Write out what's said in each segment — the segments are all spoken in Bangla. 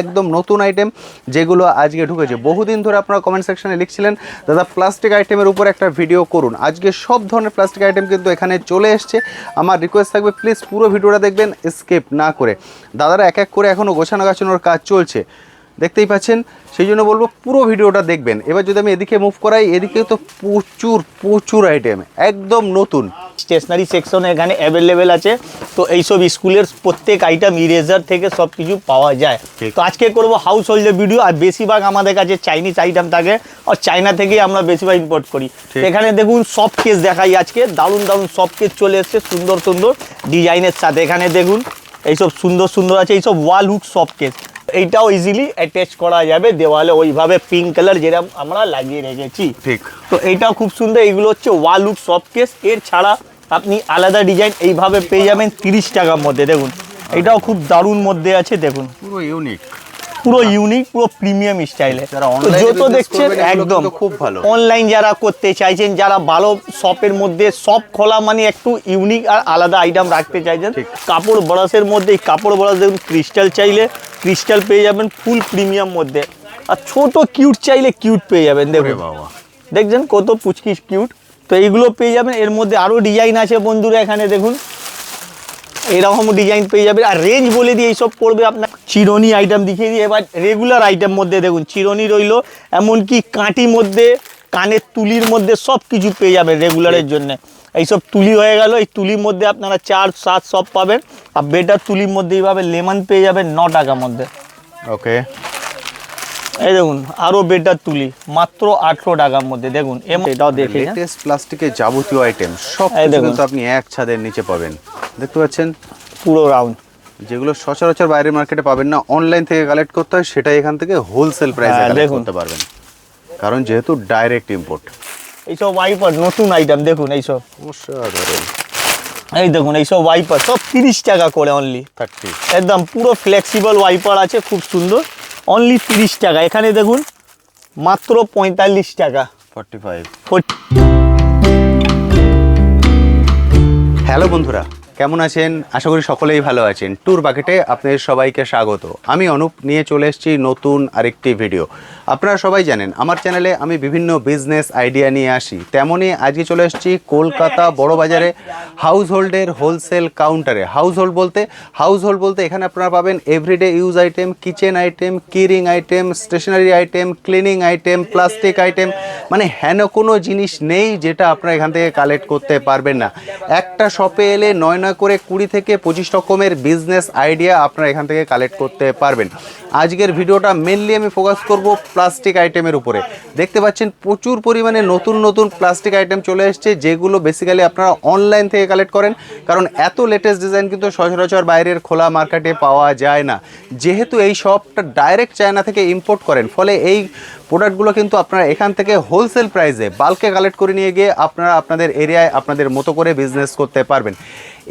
একদম নতুন আইটেম যেগুলো আজকে ঢুকেছে। বহুদিন ধরে আপনারা কমেন্ট সেকশনে লিখছিলেন দাদা প্লাস্টিক আইটেমের উপর একটা ভিডিও করুন। আজকে সব ধরনের প্লাস্টিক আইটেম কিন্তু এখানে চলে এসছে। আমার রিকোয়েস্ট থাকবে প্লিজ পুরো ভিডিওটা দেখবেন স্কিপ না করে। দাদারা এক এক করে এখনও গোছানো গাছানোর কাজ চলছে, দেখতেই পাচ্ছেন, সেই জন্য বলবো পুরো ভিডিওটা দেখবেন। এবার যদি আমি এদিকে মুভ করাই, এদিকে তো প্রচুর প্রচুর আইটেম একদম নতুন স্টেশনারি সেকশন এখানে অ্যাভেলেবেল আছে। তো এইসব স্কুলের প্রত্যেক আইটেম ইরেজার থেকে সব কিছু পাওয়া যায়। তো আজকে করব হাউস হোল্ডের ভিডিও। আর বেশিরভাগ আমাদের কাছে চাইনিজ আইটেম থাকে, আর চায়না থেকেই আমরা বেশিরভাগ ইম্পোর্ট করি। এখানে দেখুন সব কেস দেখাই আজকে, দারুণ দারুণ সব কেস চলে এসছে সুন্দর সুন্দর ডিজাইনের সাথে। এখানে দেখুন এইসব সুন্দর সুন্দর আছে, এইসব ওয়াল হুক সব কেস। এইটাও ইজিলি অ্যাটাচ করা যাবে দেওয়ালে, ওইভাবে পিঙ্ক কালার যেরকম আমরা লাগিয়ে রেখেছি। ঠিক, তো এইটাও খুব সুন্দর। এইগুলো হচ্ছে ওয়াল হুক সব কেস। এর ছাড়া আপনি আলাদা ডিজাইন এইভাবে পেয়ে যাবেন 30 টাকার মধ্যে। দেখুন এটাও খুব দারুণ মধ্যে আছে, দেখুন পুরো ইউনিক, পুরো ইউনিক, পুরো প্রিমিয়াম স্টাইলে। যত দেখছেন একদম খুব ভালো। অনলাইন যারা করতে চাইছেন, যারা ভালো শপের মধ্যে শপ খোলা মানে একটু ইউনিক আর আলাদা আইটেম রাখতে চাইছেন, কাপড় ব্রাশের মধ্যে এই কাপড় ব্রাশ দেখুন ক্রিস্টাল চাইলে ক্রিস্টাল পেয়ে যাবেন ফুল প্রিমিয়াম মধ্যে। আর ছোট কিউট চাইলে কিউট পেয়ে যাবেন। দেখুন দেখছেন কত পুচকি কিউট। তো এইগুলো পেয়ে যাবেন। এর মধ্যে আরও ডিজাইন আছে বন্ধুরা, এখানে দেখুন এরকম ডিজাইন পেয়ে যাবে। আর রেঞ্জ বলে দিয়ে এইসব পড়বে আপনার। চিরনি আইটেম দেখিয়ে দিই এবার। রেগুলার আইটেম মধ্যে দেখুন চিরনি রইলো, এমনকি কাঁটির মধ্যে, কানের তুলির মধ্যে সব কিছু পেয়ে যাবে রেগুলারের জন্য। এইসব তুলি হয়ে গেল, এই তুলির মধ্যে আপনারা 4, 7 সব পাবেন। আর বেটার তুলির মধ্যে এইভাবে লেমন পেয়ে যাবেন 9 টাকার মধ্যে। ওকে, এই দেখুন আরও বেটার তুলি মাত্র 18 টাকার মধ্যে। দেখুন এটাও দেখে লেটেস্ট প্লাস্টিকের যাবতীয় আইটেম সব কিন্তু আপনি এক ছাদের নিচে পাবেন। দেখতে পাচ্ছেন পুরো রাউন্ড, যেগুলো সচরাচর বাইরের মার্কেটে পাবেন না, অনলাইন থেকে কালেক্ট করতে হয়, সেটাই এখান থেকে হোলসেল প্রাইসে কালেক্ট করতে পারবেন, কারণ যেহেতু ডাইরেক্ট ইম্পোর্ট। এইসব ওয়াইপার নতুন আইটেম দেখুন, এইসব অসাধারণ। এই দেখুন এইসব ওয়াইপার সব 30 টাকা করে অনলি। 30 একদম পুরো ফ্লেক্সিবল ওয়াইপার আছে, খুব সুন্দর, অনলি 30 টাকা। এখানে দেখুন মাত্র 45 টাকা। 45। হ্যালো বন্ধুরা, কেমন আছেন? আশা করি সকলেই ভালো আছেন। ট্যুর বাকেটে আপনাদের সবাইকে স্বাগত। আমি অনুপ নিয়ে চলে এসেছি নতুন আরেকটি ভিডিও। আপনারা সবাই জানেন আমার চ্যানেলে আমি বিভিন্ন বিজনেস আইডিয়া নিয়ে আসি, তেমনই আজকে চলে এসেছি কলকাতা বড় বাজারে হাউস হোল্ডের হোলসেল কাউন্টারে। হাউস হোল্ড বলতে এখানে আপনারা পাবেন everyday use item, kitchen item, keyring item, stationery item, cleaning item, plastic item, মানে হেন কোনো জিনিস নেই যেটা আপনারা এখান থেকে কালেক্ট করতে পারবেন না। একটা শপে এলে 9 করে 20 থেকে 25 রকমের বিজনেস আইডিয়া আপনারা এখান থেকে কালেক্ট করতে পারবেন। আজকের ভিডিওটা মেনলি আমি ফোকাস করব প্লাস্টিক আইটেমের উপরে। দেখতে পাচ্ছেন প্রচুর পরিমাণে নতুন নতুন প্লাস্টিক আইটেম চলে এসছে, যেগুলো বেসিক্যালি আপনারা অনলাইন থেকে কালেক্ট করেন, কারণ এত লেটেস্ট ডিজাইন কিন্তু সচরাচর বাইরের খোলা মার্কেটে পাওয়া যায় না। যেহেতু এই শপটা ডাইরেক্ট চায়না থেকে ইম্পোর্ট করেন, ফলে এই প্রোডাক্টগুলো কিন্তু আপনারা এখান থেকে হোলসেল প্রাইসে বাল্কে কালেক্ট করে নিয়ে গিয়ে আপনারা আপনাদের এরিয়ায় আপনাদের মতো করে বিজনেস করতে পারবেন।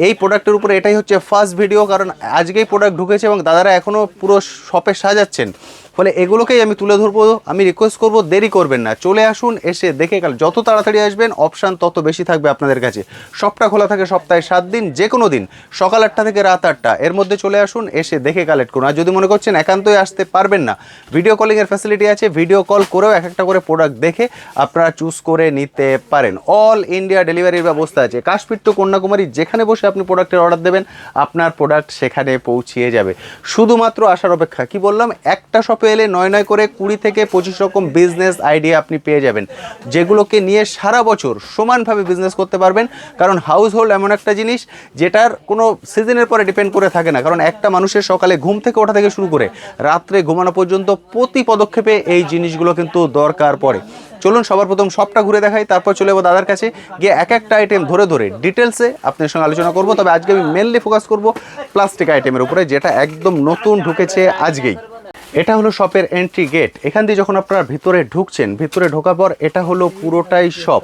এই প্রোডাক্টের উপরে এটাই হচ্ছে ফার্স্ট ভিডিও, কারণ আজকেই প্রোডাক্ট ঢুকেছে এবং দাদারা এখনও পুরো শপে সাজাচ্ছেন, ফলে এগুলোকেই আমি তুলে ধরবো। আমি রিকোয়েস্ট করব দেরি করবেন না, চলে আসুন, এসে দেখে গেল। যত তাড়াতাড়ি আসবেন অপশান তত বেশি থাকবে আপনাদের কাছে। শপটা খোলা থাকে সপ্তাহে 7 দিন, যে কোনো দিন সকাল 8টা থেকে রাত 8টা এর মধ্যে চলে আসুন, এসে দেখে কালেক্ট করুন। আর যদি মনে করছেন একান্তই আসতে পারবেন না, ভিডিও কলিংয়ের ফ্যাসিলিটি আছে, ভিডিও কল করেও এক একটা করে প্রোডাক্ট দেখে আপনারা চুজ করে নিতে পারেন। অল ইন্ডিয়া ডেলিভারির ব্যবস্থা আছে। কাশ্মীর টু কন্যাকুমারী যেখানে বসে আপনি প্রোডাক্টের অর্ডার দেবেন, আপনার প্রোডাক্ট সেখানে পৌঁছিয়ে যাবে। শুধুমাত্র আসার অপেক্ষা। কি বললাম, একটা শপে এলে 9 করে 20 থেকে 25 রকম বিজনেস আইডিয়া আপনি পেয়ে যাবেন, যেগুলোকে নিয়ে সারা বছর সমানভাবে বিজনেস করতে পারবেন। কারণ হাউস হোল্ড এমন একটা জিনিস যেটার কোনো সিজনের পরে ডিপেন্ড করে থাকে না, কারণ একটা মানুষের সকালে ঘুম থেকে ওঠা থেকে শুরু করে রাত্রে ঘুমানো পর্যন্ত প্রতি পদক্ষেপে এই জিনিসগুলো কিন্তু দরকার পড়ে। চলুন সবার প্রথম শপটা ঘুরে দেখাই, তারপর চলে যাবো দাদার কাছে গিয়ে এক একটা আইটেম ধরে ধরে ডিটেলসে আপনার সঙ্গে আলোচনা করব। তবে আজকে আমি মেনলি ফোকাস করব প্লাস্টিক আইটেমের উপরে, যেটা একদম নতুন ঢুকেছে আজকেই। এটা হলো শপের এন্ট্রি গেট। এখান দিয়ে যখন আপনারা ভিতরে ঢুকছেন, ভিতরে ঢোকার পর এটা হলো পুরোটাই শপ।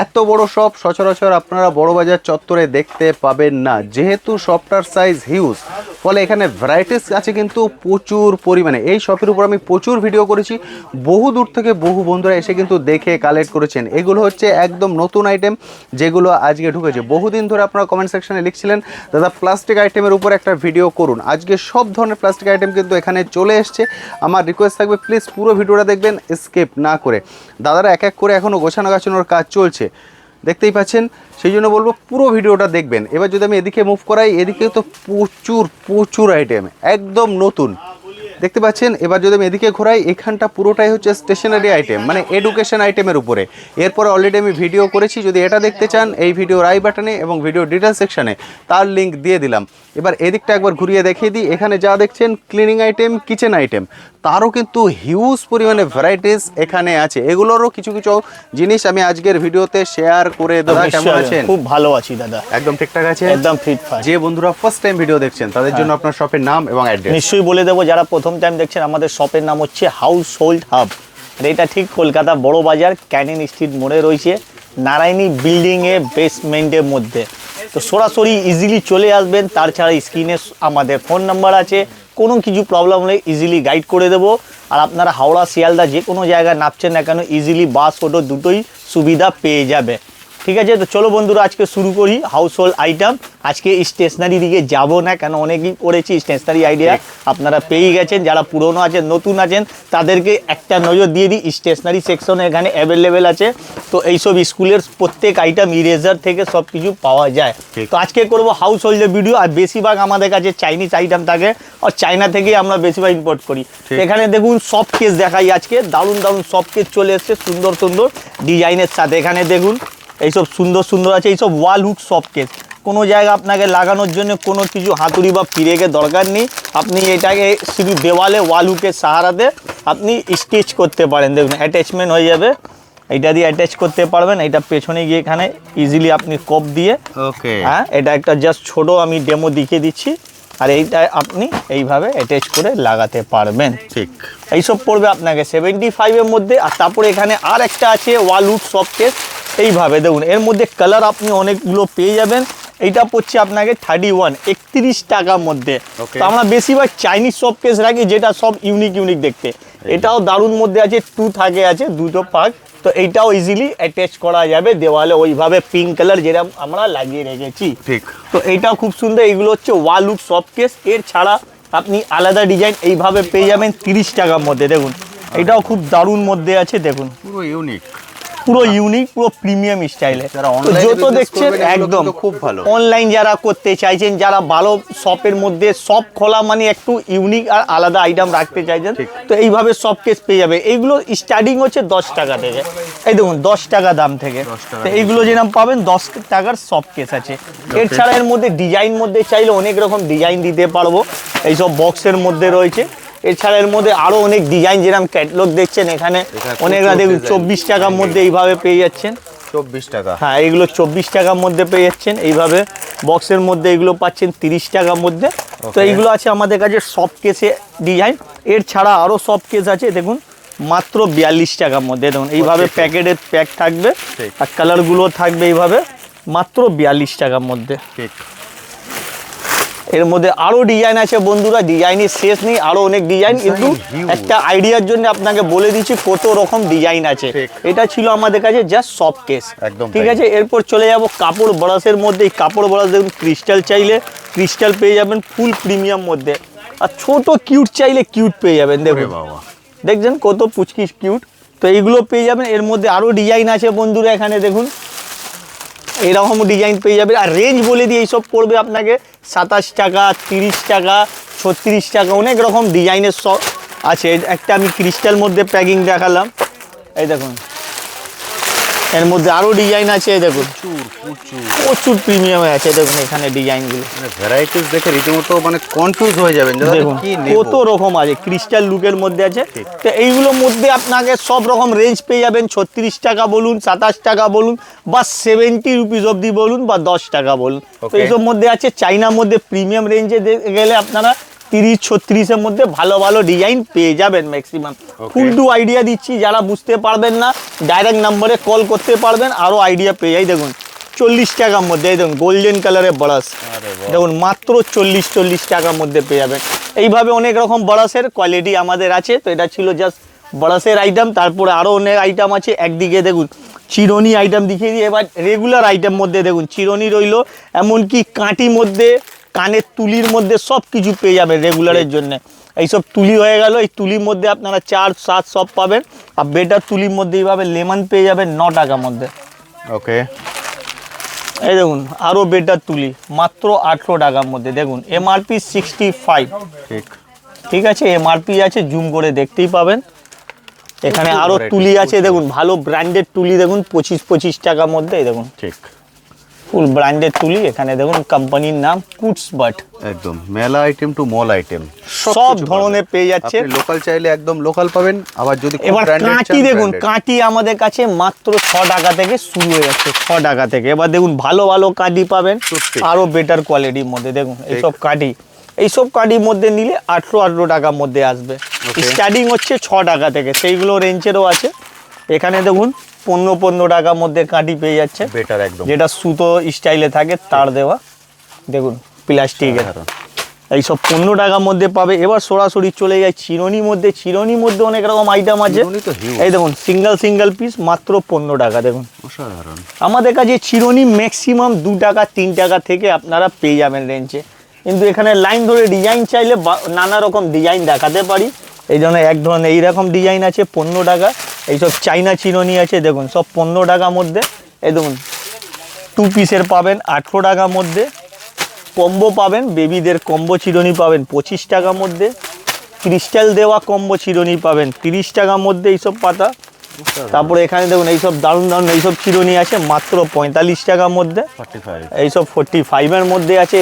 এত বড় শপ সচরাচর আপনারা বড়বাজার চত্বরে দেখতে পাবেন না, যেহেতু শপটার সাইজ হিউজ, ফলে এখানে ভ্যারাইটিস আছে কিন্তু প্রচুর পরিমাণে। এই শপের উপর আমি প্রচুর ভিডিও করেছি, বহু দূর থেকে বহু বন্ধুরা এসে কিন্তু দেখে কালেক্ট করেছেন। এগুলো হচ্ছে একদম নতুন আইটেম যেগুলো আজকে ঢুকেছে। বহুদিন ধরে আপনারা কমেন্ট সেকশনে লিখছিলেন দাদা প্লাস্টিক আইটেমের উপর একটা ভিডিও করুন। আজকে সব ধরনের প্লাস্টিক আইটেম কিন্তু এখানে চলে এসছে। আমার রিকোয়েস্ট থাকবে প্লিজ পুরো ভিডিওটা দেখবেন স্কিপ না করে। দাদারা এক এক করে এখনও গোছানো গাছানোর কাজ চলছে, দেখতেই পাচ্ছেন, সেই জন্য বলবো পুরো ভিডিওটা দেখবেন। এবার যদি আমি এদিকে মুভ করাই, এদিকে তো প্রচুর প্রচুর আইটেম একদম নতুন দেখতে পাচ্ছেন। এবার যদি আমি এদিকে ঘোরাই, এখানটা পুরোটাই হচ্ছে স্টেশনারি আইটেম, মানে এডুকেশন আইটেমের উপরে। এরপরে অলরেডি আমি ভিডিও করেছি, যদি এটা দেখতে চান এই ভিডিওর আই বাটনে এবং ভিডিও ডিটেলস সেকশনে তার লিঙ্ক দিয়ে দিলাম। এবার এদিকটা একবার ঘুরিয়ে দেখিয়ে দিই। এখানে যা দেখছেন ক্লিনিং আইটেম, কিচেন আইটেম, তারও কিন্তু হিউজ পরিমাণে ভ্যারাইটিস এখানে আছে। এগুলোরও কিছু কিছু জিনিস আমি আজকের ভিডিওতে শেয়ার করে দেবো। কেমন আছেন? খুব ভালো আছি দাদা, একদম ঠিকঠাক আছে, একদম ফিটফাট। যে বন্ধুরা ফার্স্ট টাইম ভিডিও দেখছেন তাদের জন্য আপনার শপের নাম এবং অ্যাড্রেস নিশ্চয়ই বলে দেবো। যারা প্রথম টাইম দেখছেন, আমাদের শপের নাম হচ্ছে হাউস হোল্ড হাব। আর এটা ঠিক কলকাতা বড় বাজার ক্যানিং স্ট্রিট মোড়ে রয়েছে, নারায়ণী বিল্ডিংয়ে বেসমেন্টের মধ্যে। তো সরাসরি ইজিলি চলে আসবেন। তার ছাড়া স্ক্রিনে আমাদের ফোন নাম্বার আছে, কোনো কিছু প্রবলেম হলে ইজিলি গাইড করে দেবো। আর আপনারা হাওড়া শিয়ালদা যে কোনো জায়গায় নামছেন না কেন, ইজিলি বাস অটো দুটোই সুবিধা পেয়ে যাবে। ঠিক আছে, তো চলো বন্ধুরা আজকে শুরু করি হাউস হোল্ড আইটেম। আজকে স্টেশনারি দিকে যাব না, কেন অনেকেই করেছি স্টেশনারি আইডিয়া, আপনারা পেয়ে গেছেন। যারা পুরনো আছেন নতুন আছেন তাদেরকে একটা নজর দিয়ে দিই, স্টেশনারি সেকশন এখানে অ্যাভেলেবেল আছে। তো এইসব স্কুলের প্রত্যেক আইটেম, ইরেজার থেকে সব কিছু পাওয়া যায়। তো আজকে করবো হাউস হোল্ডের ভিডিও। আর বেশিরভাগ আমাদের কাছে চাইনিজ আইটেম থাকে, আর চায়না থেকেই আমরা বেশিরভাগ ইম্পোর্ট করি। এখানে দেখুন সব কেস দেখাই আজকে, দারুণ দারুণ সব কেস চলে এসছে সুন্দর সুন্দর ডিজাইনের সাথে। এখানে দেখুন এইসব সুন্দর সুন্দর আছে, এইসব ওয়াল হুক সব কেস। কোনো জায়গা আপনাকে লাগানোর জন্য কোনো কিছু হাতুড়ি বা পিরেকের দরকার নেই, আপনি এটাকে শুধু দেওয়ালে ওয়াল হুকের সাহারাতে আপনি স্টিচ করতে পারেন। দেখুন অ্যাটাচমেন্ট হয়ে যাবে, এইটা দিয়ে অ্যাটাচ করতে পারবেন। এটা পেছনে গিয়ে এখানে ইজিলি আপনি কোপ দিয়ে, ওকে, হ্যাঁ এটা একটা জাস্ট ছোট আমি ডেমো দেখিয়ে দিচ্ছি। আর এইটা আপনি এইভাবে অ্যাটাচ করে লাগাতে পারবেন। ঠিক, এইসব পড়বে আপনাকে 75-এর মধ্যে। আর তারপরে এখানে আর একটা আছে ওয়াল হুক সব কেস, এইভাবে দেখুন এর মধ্যে কালার আপনি অনেকগুলো পেয়ে যাবেন। এইটা পড়ছে আপনাকে 31 টাকার মধ্যে। তো আমরা বেশিরভাগ চাইনিজ সব কেস রাখি, যেটা সব ইউনিক ইউনিক দেখতে। এটাও দারুণ মধ্যে আছে, আছে দুটো পার্ট। তো এইটাও ইজিলি অ্যাটাচ করা যাবে দেওয়ালে, ওইভাবে পিঙ্ক কালার যেটা আমরা লাগিয়ে রেখেছি। ঠিক, তো এইটাও খুব সুন্দর। এইগুলো হচ্ছে ওয়াল হুক সব কেস। এর ছাড়া আপনি আলাদা ডিজাইন এইভাবে পেয়ে যাবেন 30 টাকার মধ্যে। দেখুন এটাও খুব দারুণ মধ্যে আছে, দেখুন পুরো ইউনিক, পুরো ইউনিক, পুরো প্রিমিয়াম স্টাইলে। যত দেখছেন একদম খুব ভালো। অনলাইন যারা করতে চাইছেন, যারা ভালো শপের মধ্যে শপ খোলা, মানে একটু ইউনিক আর আলাদা আইটেম রাখতে চাইছেন, তো এইভাবে সব কেস পেয়ে যাবে। এইগুলো স্টার্টিং হচ্ছে 10 টাকা থেকে। এই দেখুন 10 টাকা দাম থেকে। তো এইগুলো যেরকম পাবেন 10 টাকার সব কেস আছে। এর ছাড়া এর মধ্যে ডিজাইন মধ্যে চাইলে অনেক রকম ডিজাইন দিতে পারবো, এইসব বক্সের মধ্যে রয়েছে। এছাড়া এর মধ্যে আরো অনেক ডিজাইন, যেরকম ক্যাটলগ দেখছেন এখানে অনেকরা দেখুন 24 টাকার মধ্যে এইভাবে পেয়ে যাচ্ছেন। 24 টাকা, হ্যাঁ এইগুলো 24 টাকার মধ্যে পেয়ে যাচ্ছেন। এইভাবে বক্সের মধ্যে এগুলো পাচ্ছেন 30 টাকার মধ্যে। তো এইগুলো আছে আমাদের কাছে সব কেসে ডিজাইন। এর ছাড়া আরো সব কেস আছে, দেখুন মাত্র 42 টাকার মধ্যে। দেখুন এইভাবে প্যাকেটের প্যাক থাকবে, আর কালারগুলো থাকবে এইভাবে মাত্র 42 টাকার মধ্যে। ঠিক, এর মধ্যে আরো ডিজাইন আছে বন্ধুরা, ডিজাইনের শেষ নেই, আরো অনেক ডিজাইন। কিন্তু একটা আইডিয়ার জন্য আপনাকে বলে দিচ্ছি কত রকম ডিজাইন আছে। এটা ছিল আমাদের কাছে জাস্ট সফট কেস, ঠিক আছে। এরপর চলে যাব কাপড় ব্রাশের মধ্যে। এই কাপড় ব্রাশ দেখুন, ক্রিস্টাল চাইলে ক্রিস্টাল পেয়ে যাবেন ফুল প্রিমিয়াম মধ্যে, আর ছোট কিউট চাইলে কিউট পেয়ে যাবেন। দেখুন দেখছেন কত পুচকি কিউট। তো এইগুলো পেয়ে যাবেন। এর মধ্যে আরো ডিজাইন আছে বন্ধুরা, এখানে দেখুন এরকম ডিজাইন পেয়ে যাবে। আর রেঞ্জ বলে দিয়ে এইসব পড়বে আপনাকে 27 টাকা, 30 টাকা, 36 টাকা, অনেক রকম ডিজাইনের সব আছে। একটা আমি ক্রিস্টাল মধ্যে প্যাকিং দেখালাম, এই দেখুন এর মধ্যে আরো ডিজাইন আছে। দেখুন প্রচুর প্রিমিয়ামে আছে, দেখুন এখানে ডিজাইনগুলো, ভ্যারাইটিস দেখে রীতিমতো মানে কনফিউজ হয়ে যাবেন, দেখুন কত রকম আছে। ক্রিস্টাল লুকের মধ্যে আছে। তো এইগুলোর মধ্যে আপনাকে সব রকম রেঞ্জ পেয়ে যাবেন। 36 টাকা বলুন, 27 টাকা বলুন, বা 70 রুপিস অবধি বলুন, বা 10 টাকা বলুন। তো এইসব মধ্যে আছে। চাইনার মধ্যে প্রিমিয়াম রেঞ্জে গেলে আপনারা 30-36-এর মধ্যে ভালো ভালো ডিজাইন পেয়ে যাবেন ম্যাক্সিমাম। ফুল টু আইডিয়া দিচ্ছি, যারা বুঝতে পারবেন না ডাইরেক্ট নাম্বারে কল করতে পারবেন, আরও আইডিয়া পেয়ে যাই। দেখুন 40 টাকার মধ্যে, এই দেখুন গোল্ডেন কালারের ব্রাশ, দেখুন মাত্র 40 টাকার মধ্যে পেয়ে যাবেন। এইভাবে অনেক রকম ব্রাশের কোয়ালিটি আমাদের আছে। তো এটা ছিল জাস্ট ব্রাশের আইটেম, তারপরে আরও অনেক আইটেম আছে। একদিকে দেখুন চিরুনি আইটেম দেখিয়ে দিই। এবার রেগুলার আইটেম মধ্যে দেখুন চিরুনি রইলো, এমনকি কাঁটির মধ্যে, কানের তুলির মধ্যে সব কিছু পেয়ে যাবেন রেগুলারের জন্য। এইসব তুলি হয়ে গেল, এই তুলির মধ্যে আপনারা 4-7 সব পাবেন। আর বেটার তুলির মধ্যে এইভাবে লেমন পেয়ে যাবেন 9 টাকার মধ্যে। ওকে, এই দেখুন আরও বেটার তুলি মাত্র 18 টাকার মধ্যে। দেখুন এমআরপি 65। ঠিক আছে, এমআরপি আছে, জুম করে দেখতেই পাবেন। এখানে আরও তুলি আছে, দেখুন ভালো ব্র্যান্ডেড তুলি, দেখুন 25 টাকার মধ্যে। এই দেখুন ঠিক ফুল ব্র্যান্ডেড তুলি, এখানে দেখুন কোম্পানির নাম কুটসবার্ট। একদম মেলা আইটেম টু মল আইটেম সব ধরনের পেয়ে যাচ্ছে। লোকাল চাইলে একদম লোকাল পাবেন, আবার যদি এবার কাঁটি দেখুন, কাঁটি আমাদের কাছে মাত্র 6 টাকা থেকে শুরু হয়ে যাচ্ছে, 6 টাকা থেকে। এবার দেখুন ভালো ভালো কাঁটি পাবেন আরও বেটার কোয়ালিটির মধ্যে। দেখুন এইসব কাঁটি, এইসব কাঁটির মধ্যে নিলে 18 টাকার মধ্যে আসবে। স্টার্টিং হচ্ছে 6 টাকা থেকে, সেইগুলো রেঞ্জেরও আছে। এখানে দেখুন 15 টাকার মধ্যে কাঁটি পেয়ে যাচ্ছে, বেটার একদম, যেটা সুতো স্টাইলে থাকে তার দেওয়া। দেখুন প্লাস্টিকের, এইসব 15 টাকার মধ্যে পাবে। এবার সরাসরি চলে যায় চিরনির মধ্যে। চিরনির মধ্যে অনেক রকম আইটেম আছে। এই দেখুন সিঙ্গেল পিস মাত্র 15 টাকা। দেখুন অসাধারণ। আমাদের কাছে চিরনি ম্যাক্সিমাম 2 টাকা 3 টাকা থেকে আপনারা পেয়ে যাবেন রেঞ্জে। কিন্তু এখানে লাইন ধরে ডিজাইন চাইলে নানা রকম ডিজাইন দেখাতে পারি। এই জন্য এক ধরনের এইরকম ডিজাইন আছে 15 টাকা। এইসব চাইনা চিরনি আছে, দেখুন সব 15 টাকার মধ্যে। এই দেখুন 2 পিসের পাবেন 18 টাকার মধ্যে। কম্বো পাবেন, বেবিদের কম্বো চিরুনি পাবেন 25 টাকার মধ্যে। ক্রিস্টাল দেওয়া কম্বো চিরুনি পাবেন 30 টাকার মধ্যে এইসব পাতা। তারপরে এখানে দেখুন এইসব দারুণ দারুণ এইসব চিরুনি আছে মাত্র 45 টাকার মধ্যে। এইসব 45-এর মধ্যে আছে।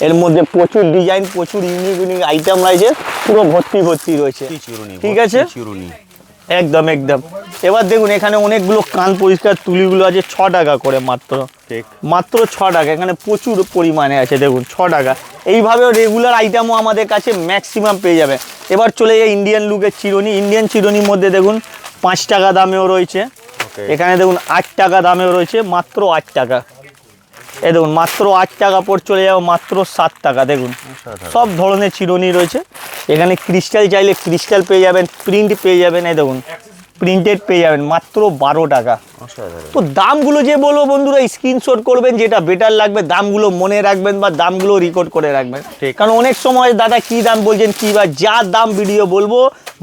এর মধ্যে প্রচুর ডিজাইন, প্রচুর ইউনিক আইটেম রয়েছে, পুরো ভর্তি রয়েছে। ঠিক আছে, একদম। এবার দেখুন এখানে অনেকগুলো কান পরিষ্কার তুলিগুলো আছে 6 টাকা করে মাত্র 6 টাকা। এখানে প্রচুর পরিমাণে আছে, দেখুন 6 টাকা। এইভাবে রেগুলার আইটেমও আমাদের কাছে ম্যাক্সিমাম পেয়ে যাবে। এবার চলে যায় ইন্ডিয়ান লুকের চিরুনি। ইন্ডিয়ান চিরুনির মধ্যে দেখুন 5 টাকা দামেও রয়েছে, এখানে দেখুন 8 টাকা দামেও রয়েছে, মাত্র 8 টাকা। এই দেখুন মাত্র 8 টাকা পর চলে যাবো মাত্র 7 টাকা। দেখুন সব ধরনের চিরুনি রয়েছে। এখানে ক্রিস্টাল চাইলে ক্রিস্টাল পেয়ে যাবেন, প্রিন্ট পেয়ে যাবেন। এই দেখুন প্রিন্টেড পেয়ে যাবেন মাত্র 12 টাকা। তো দামগুলো যে বলবো বন্ধুরা, স্ক্রিনশট করবেন, যেটা বেটার লাগবে দামগুলো মনে রাখবেন বা দামগুলো রেকর্ড করে রাখবেন। কারণ অনেক সময় দাদা কি দাম বলছেন, কি বা যা দাম ভিডিও বলবো,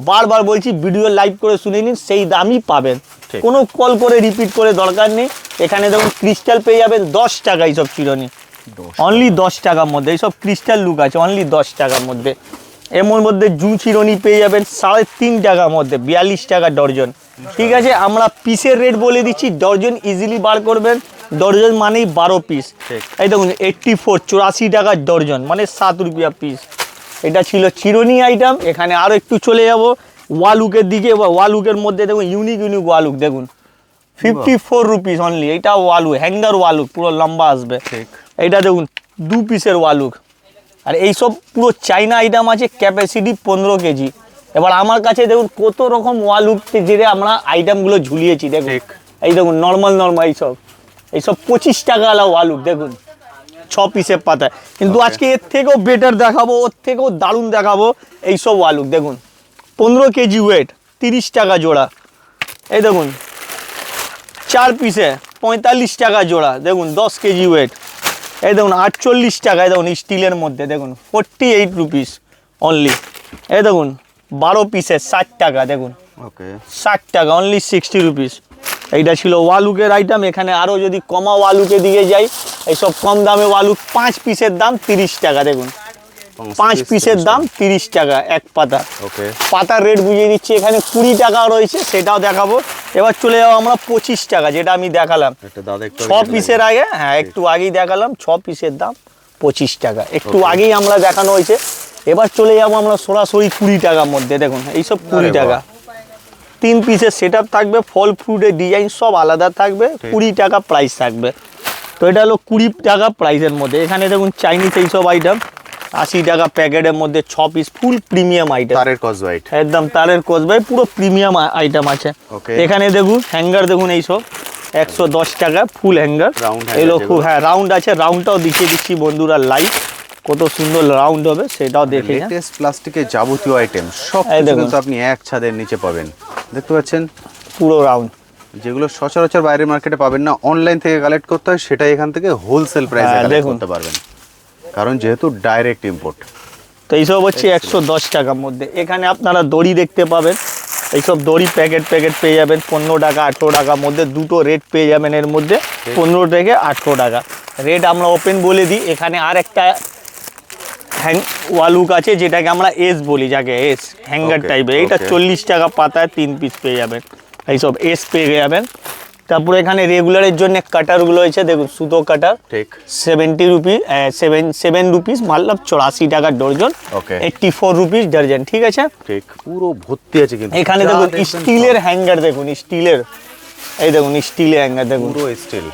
বারবার বলছি ভিডিও লাইভ করে শুনে নিন, সেই দামই পাবেন। কোনো কল করে রিপিট করে দরকার নেই। এখানে দেখুন ক্রিস্টাল পেয়ে যাবেন 10 টাকা। এইসব চিরুনি অনলি 10 টাকার মধ্যে। এইসব ক্রিস্টাল লুক আছে অনলি 10 টাকার মধ্যে। এমন মধ্যে জু চিরুনি পেয়ে যাবেন 3.5 টাকার মধ্যে, 42 টাকা ডর্জন। ঠিক আছে, আমরা পিসের রেট বলে দিচ্ছি, ডর্জন ইজিলি বার করবেন। ডর্জন মানেই 12 পিস। এই দেখুন 84 টাকা ডর্জন, মানে 7 রুপিয়া পিস। এটা ছিল চিরুনি আইটেম। এখানে আরও একটু চলে যাব ওয়ালুকের দিকে। ওয়ালুকের মধ্যে দেখুন ইউনিক ওয়ালুক, দেখুন 54 রুপিস অনলি। এটা ওয়ালু, হ্যাঙ্গার ওয়ালুক, পুরো লম্বা আসবে। এইটা দেখুন 2 পিসের ওয়ালুক। আর এইসব পুরো চাইনা আইটেম আছে, ক্যাপাসিটি 15 কেজি। এবার আমার কাছে দেখুন কত রকম ওয়ালুক যেটা আমরা আইটেমগুলো ঝুলিয়েছি। দেখুন এই দেখুন নর্মাল এইসব 25 টাকা আলা ওয়ালুক, দেখুন 6 পিসের পাতা। কিন্তু আজকে এর থেকেও বেটার দেখাবো, ওর থেকেও দারুণ দেখাবো। এইসব ওয়ালুক দেখুন 15 কেজি ওয়েট, 30 টাকা জোড়া। এই দেখুন 4 পিসে 45 টাকা জোড়া। দেখুন 10 কেজি ওয়েট। এই দেখুন 48 টাকায়, দেখুন স্টিলের মধ্যে, দেখুন 48 রুপিস অনলি। এই দেখুন 12 পিসে 60 টাকা। দেখুন 60 টাকা অনলি, 60 রুপিস। এইটা ছিল ওয়ালুকের আইটেম। এখানে আরও যদি কমা ওয়ালুকে দিকে যাই, এইসব কম দামে ওয়ালুক 5 পিসের দাম 30 টাকা। দেখুন 5 পিসের দাম 30 টাকা এক পাতা। পাতার রেট বুঝিয়ে দিচ্ছি, এখানে 20 টাকা রয়েছে, সেটাও দেখাবো। এবার চলে যাবো আমরা 25 টাকা, যেটা আমি দেখালাম 6 পিসের আগে। হ্যাঁ, একটু আগেই দেখালাম 6 পিসের দাম 25 টাকা, একটু আগেই আমরা দেখানো হয়েছে। এবার চলে যাবো আমরা সরাসরি 20 টাকার মধ্যে। দেখুন এইসব 20 টাকা, 3 পিসের সেট আপ থাকবে, ফল ফ্রুটের ডিজাইন সব আলাদা থাকবে, 20 টাকা প্রাইস থাকবে। তো এটা হলো 20 টাকা প্রাইসের মধ্যে। এখানে দেখুন চাইনিজ এইসব আইটেম 80 টাকা প্যাকেটের মধ্যে 6 পিস ফুল প্রিমিয়াম আইটেম, তারের কসবাইট, একদম তারের কসবাই, পুরো প্রিমিয়াম আইটেম আছে। Okay. এখানে দেখুন হ্যাঙ্গার দেখুন এইসব 110 টাকা ফুল হ্যাঙ্গার, Round hanger এগুলো খুব, যেগুলো। হ্যাঁ রাউন্ড আছে, রাউন্ডটাও দেখিয়ে দিচ্ছি বন্ধুরা লাইভ, কত সুন্দর রাউন্ড হবে সেটাও দেখে যান। লেটেস্ট প্লাস্টিকের যাবতীয় আইটেম সব এই কিছু দেখুন। কিন্তু আপনি এক ছাদের নিচে পাবেন। দেখতে পাচ্ছেন পুরো রাউন্ড, যেগুলো সচরাচর বাইরের মার্কেটে পাবেন না, অনলাইন থেকে কালেক্ট করতে হয়, সেটাই এখান থেকে হোলসেল প্রাইসে হ্যাঁ, কালেক্ট দেখুন। করতে পারবেন, কারণ যেহেতু ডাইরেক্ট ইম্পোর্ট। তো এইসব হচ্ছে 110 টাকার মধ্যে। এখানে আপনারা দড়ি দেখতে পাবেন, এইসব দড়ি প্যাকেট পেয়ে যাবেন 15 টাকা 18 টাকার মধ্যে, দুটো রেট পেয়ে যাবেন এর মধ্যে, 15 থেকে 18 টাকা রেট আমরা ওপেন বলে দিই। এখানে আর একটা ওয়ালুক আছে যেটাকে আমরা এস বলি, যাকে এস হ্যাঙ্গার Okay, টাইপের, এইটা okay. 40 টাকা পাতায় 3 পিস পেয়ে যাবেন, এইসব এস পেয়ে যাবেন। তারপরে এখানে রেগুলারের জন্য কাটারগুলো আছে, দেখুন সুতো কাটার ঠিক 70 রুপিস, 7 রুপিস মাতলব 84 টাকা ডর্জন, Okay. 84 রুপিস ডর্জন, ঠিক আছে। ঠিক পুরো ভর্তি আছে কিন্তু। এখানে যা দেখুন দেখবেন স্টিলের হ্যাঙ্গার, দেখুন স্টিলের, এই দেখুন স্টিলের হ্যাঙ্গার দেখুন, পুরো স্টিল,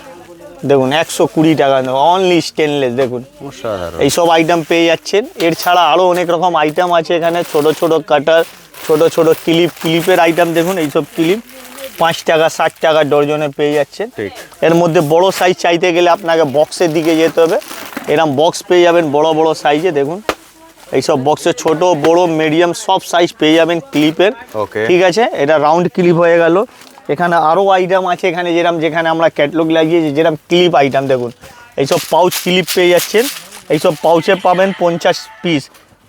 দেখুন 120 টাকা অনলি স্টেনলেস, দেখুন অসাধারণ। এইসব আইটেম পেয়ে যাচ্ছেন। এর ছাড়া আরও অনেক রকম আইটেম আছে এখানে, ছোট ছোট কাটার, ছোট ছোট ক্লিপের আইটেম দেখুন, এইসব ক্লিপ 5 টাকা 60 টাকা ডর্জনে পেয়ে যাচ্ছেন। ঠিক এর মধ্যে বড় সাইজ চাইতে গেলে আপনাকে বক্সের দিকে যেতে হবে, এরকম বক্স পেয়ে যাবেন বড় বড় সাইজে, দেখুন এইসব বক্সে ছোট বড় মিডিয়াম সব সাইজ পেয়ে যাবেন ক্লিপের, Okay. ঠিক আছে। এটা রাউন্ড ক্লিপ হয়ে গেল। এখানে আরও আইটেম আছে এখানে, যেখানে আমরা ক্যাটলগ লাগিয়েছি যেরকম ক্লিপ আইটেম, দেখুন এইসব পাউচ ক্লিপ পেয়ে যাচ্ছেন, এইসব পাউচে পাবেন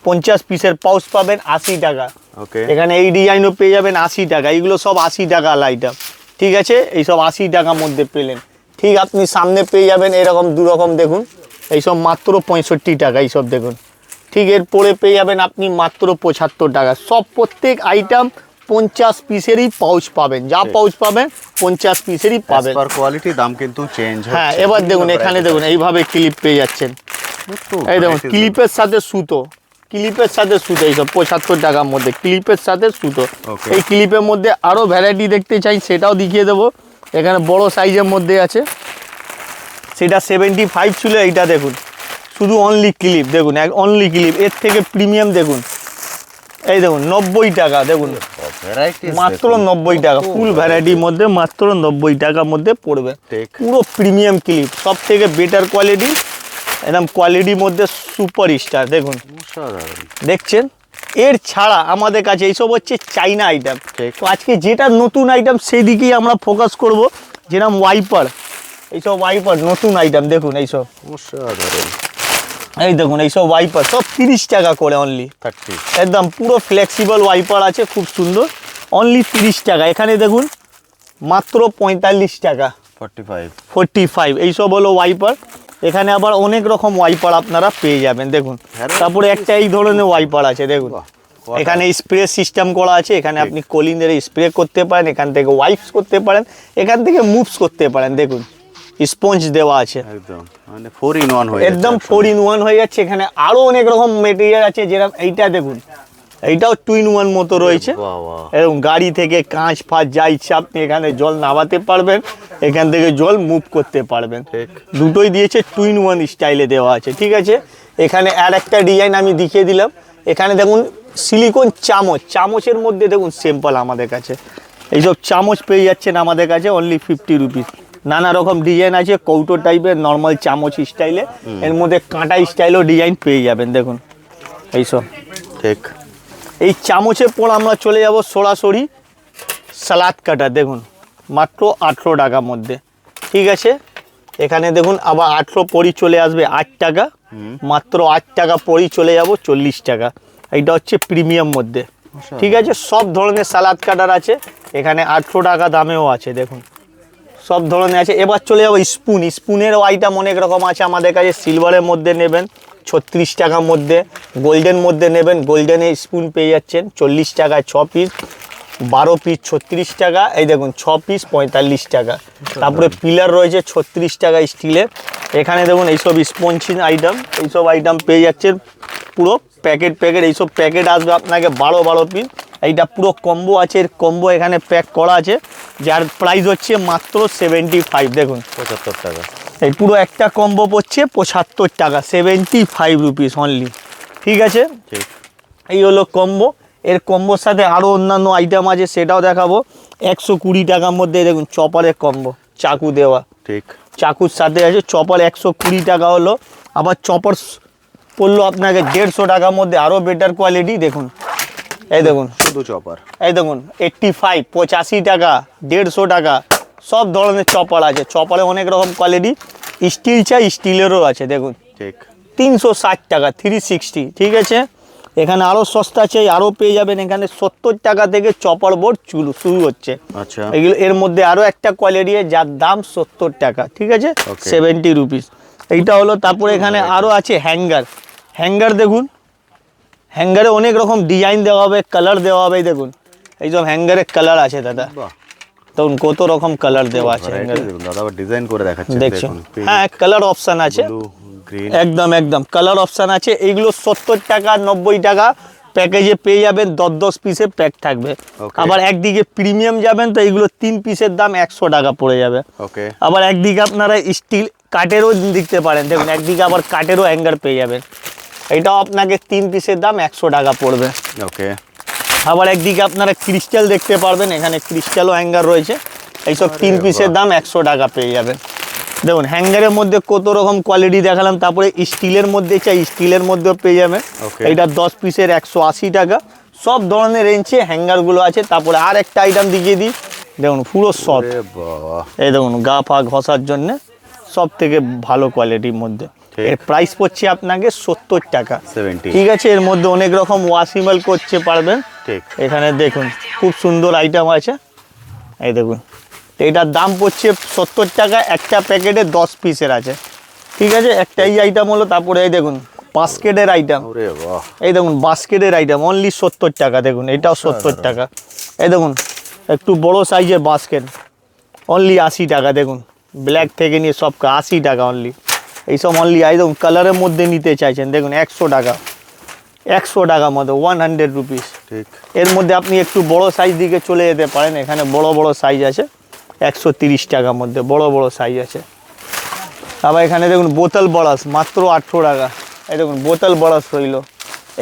50 পিসের পাউচ পাবেন 80 টাকা। ওকে, এখানে এই ডিজাইনও পেয়ে যাবেন 80 টাকা, এইগুলো সব 80 টাকা আইটেম, ঠিক আছে। এইসব 80 টাকার মধ্যে পেলেন, ঠিক। আপনি সামনে পেয়ে যাবেন এরকম দু রকম, দেখুন এইসব মাত্র 65 টাকা, এইসব দেখুন, ঠিক। এরপরে পেয়ে যাবেন আপনি মাত্র 75 টাকা। সব প্রত্যেক আইটেম 50 পিসেরই পাউচ পাবেন, যা পাউচ পাবেন 50 পিসেরই পাবেন। পার কোয়ালিটি দাম কিন্তু চেঞ্জ হচ্ছে। হ্যাঁ, এবার দেখুন এখানে দেখুন এইভাবে ক্লিপ পেয়ে যাচ্ছেন, এই দেখুন ক্লিপের সাথে সুতো, ক্লিপের সাথে সুতো, এইসব 75 টাকার মধ্যে ক্লিপের সাথে সুতো। Okay. এই ক্লিপের মধ্যে আরও ভ্যারাইটি দেখতে চাই সেটাও দেখিয়ে দেবো। এখানে বড় সাইজের মধ্যে আছে, সেটা 75 ছিল, এইটা দেখুন শুধু অনলি ক্লিপ, দেখুন অনলি ক্লিপ, এর থেকে প্রিমিয়াম দেখুন, এই দেখুন 90 টাকা, দেখুন মাত্র 90 টাকা, ফুল ভ্যারাইটির মধ্যে মাত্র 90 টাকার মধ্যে পড়বে, ঠিক। পুরো প্রিমিয়াম ক্লিপ, সব থেকে বেটার কোয়ালিটি, একদম কোয়ালিটির মধ্যে সুপার স্টার, দেখুন অসাধারণ। দেখছেন। এর ছাড়া আমাদের কাছে এইসব হচ্ছে চাইনা আইটেম। ঠিক। তো আজকে যেটা নতুন আইটেম সেই দিকেই আমরা ফোকাস করব, যেরকম ওয়াইপার, এইসব ওয়াইপার নতুন আইটেম, দেখুন এইসব, অসাধারণ। এই দেখুন এইসব ওয়াইপার সব 30 টাকা করে অনলি, 30 একদম পুরো ফ্লেক্সিবল ওয়াইপার আছে, খুব সুন্দর, অনলি 30 টাকা। এখানে দেখুন মাত্র 45 টাকা, 45 এইসব হলো ওয়াইপার। এখানে আবার অনেক রকম ওয়াইপার আপনারা পেয়ে যাবেন, দেখুন। তারপরে একটা এই ধরনের ওয়াইপার আছে, দেখুন এখানে স্প্রে সিস্টেম করা আছে, এখানে আপনি কলিনের স্প্রে করতে পারেন, এখান থেকে ওয়াইপস করতে পারেন, এখান থেকে মুভস করতে পারেন, দেখুন স্পঞ্জ দেওয়া আছে, একদম মানে 4 in 1 হয়ে একদম যাচ্ছে 4 in 1 হয়ে যাচ্ছে। এখানে আরো অনেক রকম মেটেরিয়াল আছে, যেরকম এইটা দেখুন, এইটাও 2 in 1 মতো রয়েছে, বাহ, বাহ। এরকম গাড়ি থেকে কাঁচ ফাঁচ যা ইচ্ছা আপনি এখানে জল নামাতে পারবেন, এখান থেকে জল মুভ করতে পারবেন, ঠিক। দুটোই দিয়েছে 2 in 1 স্টাইলে দেওয়া আছে, ঠিক আছে। এখানে আর একটা ডিজাইন আমি দেখিয়ে দিলাম, এখানে দেখুন সিলিকন চামচ, চামচের মধ্যে দেখুন সিম্পল আমাদের কাছে এইসব চামচ পেয়ে যাচ্ছেন আমাদের কাছে অনলি 50 রুপিস। নানা রকম ডিজাইন আছে, কৌটো টাইপের, নর্মাল চামচ স্টাইলে, এর মধ্যে কাঁটা স্টাইলও ডিজাইন পেয়ে যাবেন, দেখুন এইসব। ঠিক। এই চামচের পর আমরা চলে যাব সরাসরি সালাদ কাটা, দেখুন মাত্র 18 টাকার মধ্যে, ঠিক আছে। এখানে দেখুন আবার 18 পরই চলে আসবে 8 টাকা, মাত্র 8 টাকা পরই চলে যাব 40 টাকা। এইটা হচ্ছে প্রিমিয়াম মধ্যে, ঠিক আছে। সব ধরনের সালাদ কাটার আছে এখানে, 18 টাকা দামেও আছে, দেখুন সব ধরনের আছে। এবার চলে যাবো স্পুন, স্পুনের আইটেম অনেক রকম আছে আমাদের কাছে। সিলভারের মধ্যে নেবেন 36 টাকার মধ্যে, গোল্ডেন মধ্যে নেবেন, গোল্ডেনে স্পুন পেয়ে যাচ্ছেন 40 টাকায় 6 পিস, 12 পিস 36 টাকা, এই দেখুন 6 পিস 45 টাকা। তারপরে পিলার রয়েছে 36 টাকা স্টিলের। এখানে দেখুন এইসব স্পঞ্জিন আইটেম, এইসব আইটেম পেয়ে যাচ্ছেন পুরো প্যাকেট, এইসব প্যাকেট আসবে আপনাকে 12 পিস। এইটা পুরো কম্বো আছে, এর কম্বো এখানে প্যাক করা আছে, যার প্রাইস হচ্ছে মাত্র 75, দেখুন 75 টাকা। এই পুরো একটা কম্বো পড়ছে 75 টাকা, 75 রুপিস অনলি, ঠিক আছে, ঠিক এই হলো কম্বো। এর কম্বোর সাথে আরও অন্যান্য আইটেম আছে, সেটাও দেখাবো। 120 টাকার মধ্যে দেখুন চপারের কম্বো, চাকু দেওয়া, ঠিক চাকুর সাথে আছে চপার 120 টাকা হলো। আবার চপার পড়লো আপনাকে 150 টাকার মধ্যে, আরও বেটার কোয়ালিটি। দেখুন এই দেখুন, শুধু চপার, এই দেখুন 85 85 টাকা, 150 টাকা, সব ধরনের চপার আছে। চপারে অনেক রকম কোয়ালিটি, স্টিল চাই স্টিলেরও আছে। দেখুন ঠিক 360 টাকা, 360, ঠিক আছে। এখানে আরও সস্তা চাই, আরও পেয়ে যাবেন। এখানে 70 টাকা থেকে চপার বোর্ড শুরু হচ্ছে। আচ্ছা এগুলো এর মধ্যে আরও একটা কোয়ালিটি যার দাম 70 টাকা, ঠিক আছে, Okay. 70 রুপিস। এইটা হলো। তারপরে এখানে আরও আছে হ্যাঙ্গার। হ্যাঙ্গার দেখুন, হ্যাঙ্গারে অনেক রকম ডিজাইন দেওয়া হবে, কালার দেওয়া হবে। এই দেখুন এইসব হ্যাঙ্গারের কালার আছে দাদা, বাহ, তখন কত রকম কালার দেওয়া আছে variety হ্যাঙ্গারে, দেখুন দাদা, আবার ডিজাইন করে দেখাচ্ছেন, দেখছেন। দেখুন হ্যাঁ, কালার অপশান আছে, ব্লু গ্রিন, একদম একদম কালার অপশান আছে। এইগুলো 70 টাকা 90 টাকা প্যাকেজে পেয়ে যাবেন, 10 পিসের প্যাক থাকবে। Okay. আবার একদিকে প্রিমিয়াম যাবেন তো এইগুলো 3 পিসের দাম 100 টাকা পড়ে যাবে। ওকে আবার একদিকে আপনারা স্টিল কাঠেরও দিতে পারেন, দেখুন একদিকে আবার কাঠেরও হ্যাঙ্গার পেয়ে যাবেন। এটাও আপনাকে 3 পিসের দাম 100 টাকা পড়বে। ওকে আবার একদিকে আপনারা ক্রিস্টাল দেখতে পারবেন, এখানে ক্রিস্টালও হ্যাঙ্গার রয়েছে। এইসব 3 পিসের দাম 100 টাকা পেয়ে যাবেন। দেখুন হ্যাঙ্গারের মধ্যে কত রকম কোয়ালিটি দেখালাম। তারপরে স্টিলের মধ্যে চাই, স্টিলের মধ্যেও পেয়ে যাবেন। Okay. এইটা 10 পিসের 180 টাকা। সব ধরনের রেঞ্জে হ্যাঙ্গারগুলো আছে। তারপরে আর একটা আইটেম দেখিয়ে দিই, দেখুন পুরো সফট। আরে বাবা, এই দেখুন গা পা ঘষার জন্য সব থেকে ভালো কোয়ালিটির মধ্যে। ঠিক। এর প্রাইস পড়ছে আপনাকে 70 টাকা, 70 ঠিক আছে। এর মধ্যে অনেক রকম ওয়াশিমেল করতে পারবেন। ঠিক এখানে দেখুন খুব সুন্দর আইটেম আছে। এই দেখুন এইটার দাম পড়ছে 70 টাকা, একটা প্যাকেটে 10 পিসের আছে, ঠিক আছে। একটা এই আইটেম হলো। তারপরে এই দেখুন বাস্কেটের আইটেম, ওরে বাহ, এই দেখুন বাস্কেটের আইটেম অনলি 70 টাকা। দেখুন এটাও 70 টাকা। এই দেখুন একটু বড় সাইজের বাস্কেট অনলি 80 টাকা। দেখুন ব্ল্যাক থেকে নিয়ে সব 80 টাকা অনলি। এইসব অনলি একদম কালারের মধ্যে নিতে চাইছেন, দেখুন 100 টাকা, 100 টাকার মধ্যে 100 রুপিস। ঠিক এর মধ্যে আপনি একটু বড় সাইজ দিকে চলে যেতে পারেন, এখানে বড় বড় সাইজ আছে 130 টাকার মধ্যে, বড় বড় সাইজ আছে। আবার এখানে দেখুন বোতল বড়াস মাত্র 18 টাকা। এই দেখুন বোতল বড়াস রইলো,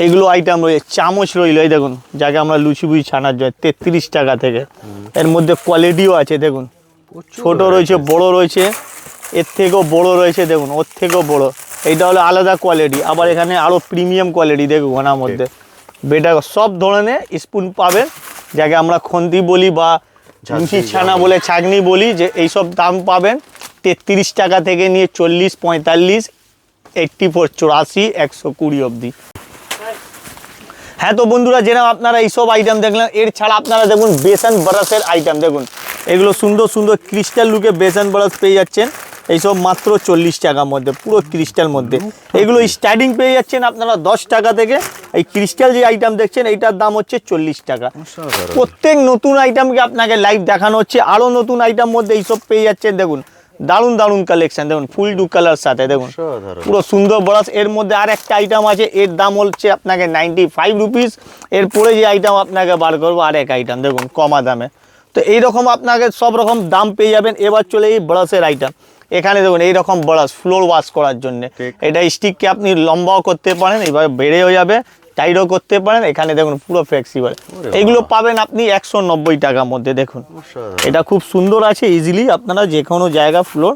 এইগুলো আইটেম রয়েছে। চামচ রইলো, এই দেখুন যাকে আমরা লুচি বুচি ছানার জন্য 33 টাকা থেকে। এর মধ্যে কোয়ালিটিও আছে, দেখুন ছোট রয়েছে, বড় রয়েছে, এর থেকেও বড় রয়েছে, দেখুন ওর থেকেও বড়। এইটা হলো আলাদা কোয়ালিটি। আবার এখানে আরও প্রিমিয়াম কোয়ালিটি দেখুন ওনার মধ্যে বেটা সব ধরনের স্পুন পাবেন, যাকে আমরা খন্তি বলি বা লুচি ছানা বলে ছাগনি বলি, যে এইসব দাম পাবেন 33 টাকা থেকে নিয়ে 40, 45, 84, 84, 120 অবধি। হ্যাঁ তো বন্ধুরা, যেরকম আপনারা এইসব আইটেম দেখলেন, এর ছাড়া আপনারা দেখুন বেসন ব্রাশের আইটেম দেখুন। এগুলো সুন্দর সুন্দর ক্রিস্টাল লুকে বেসন ব্রাশ পেয়ে যাচ্ছেন, এইসব মাত্র 40 টাকার মধ্যে, পুরো ক্রিস্টাল মধ্যে। এগুলো স্টার্টিং পেয়ে যাচ্ছেন আপনারা 10 টাকা থেকে। এই ক্রিস্টাল যে আইটেম দেখছেন এইটার দাম হচ্ছে 40 টাকা। অসাধারণ। প্রত্যেক নতুন আইটেমকে আপনাকে লাইভ দেখানো হচ্ছে। আরও নতুন আইটেম মধ্যে এইসব পেয়ে যাচ্ছেন। দেখুন দারুণ দারুণ কালেকশন, দেখুন ফুল ডু কালার সাথে, দেখুন অসাধারণ। পুরো সুন্দর ব্রাশ। এর মধ্যে আর একটা আইটেম আছে, এর দাম হচ্ছে আপনাকে 95 রুপিস। এরপরে যে আইটেম আপনাকে বার করবো আর এক আইটেম দেখুন কমা দামে। তো এইরকম আপনাকে সব রকম দাম পেয়ে যাবেন। এবার চলে এই ব্রাশের আইটেম। এখানে দেখুন এইরকম ব্রাশ ফ্লোর ওয়াশ করার জন্য, ঠিক। এটা স্টিককে আপনি লম্বাও করতে পারেন, এবার বেড়েও যাবে, টাইটও করতে পারেন। এখানে দেখুন পুরো ফ্লেক্সিবল। এইগুলো পাবেন আপনি 190 টাকার মধ্যে। দেখুন অসাধারণ। এটা খুব সুন্দর আছে, ইজিলি আপনারা যে কোনো জায়গা ফ্লোর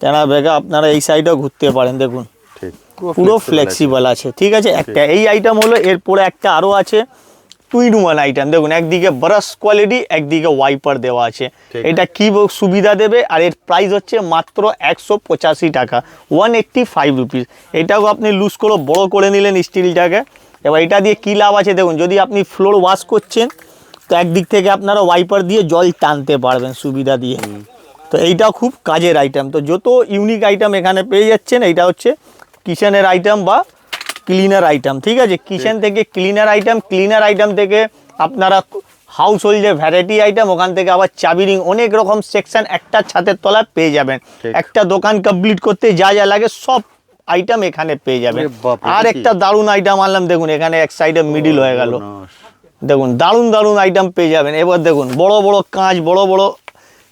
তেনা বেগা আপনারা এই সাইডেও ঘুরতে পারেন। দেখুন ঠিক পুরো ফ্লেক্সিবল আছে, ঠিক আছে। একটা এই আইটেম হলো। এরপরে একটা আরও আছে 2-in-1 আইটেম। দেখুন একদিকে ব্রাশ কোয়ালিটি, একদিকে ওয়াইপার দেওয়া আছে। ঠিক। এটা কি সুবিধা দেবে, আর এর প্রাইস হচ্ছে মাত্র 185 টাকা, 185 রুপিস। এটাও আপনি লুজ করে বড় করে নিলেন স্টিলটাকে। এবার এটা দিয়ে কী লাভ আছে দেখুন, যদি আপনি ফ্লোর ওয়াশ করছেন তো একদিক থেকে আপনারা ওয়াইপার দিয়ে জল টানতে পারবেন সুবিধা দিয়ে। তো এইটাও খুব কাজের আইটেম। তো যত ইউনিক আইটেম এখানে পেয়ে যাচ্ছেন। এইটা হচ্ছে কিচেনের আইটেম বা ক্লিনার আইটেম, ঠিক আছে। কিচেন থেকে ক্লিনার আইটেম, ক্লিনার আইটেম থেকে আপনারা হাউস হোল্ডের ভ্যারাইটি আইটেম, ওখান থেকে আবার চাবি রিং, অনেক রকম সেকশন একটা ছাদের তলায় পেয়ে যাবেন। ঠিক। একটা দোকান কমপ্লিট করতে যা যা লাগে সব আইটেম এখানে পেয়ে যাবেন। আরে বাপরে, আর এটা কি? একটা দারুণ আইটেম আনলাম, দেখুন এখানে এক সাইডে মিডিল হয়ে গেল। দেখুন দারুণ দারুণ আইটেম পেয়ে যাবেন। এবার দেখুন বড় বড় কাঁচ, বড় বড়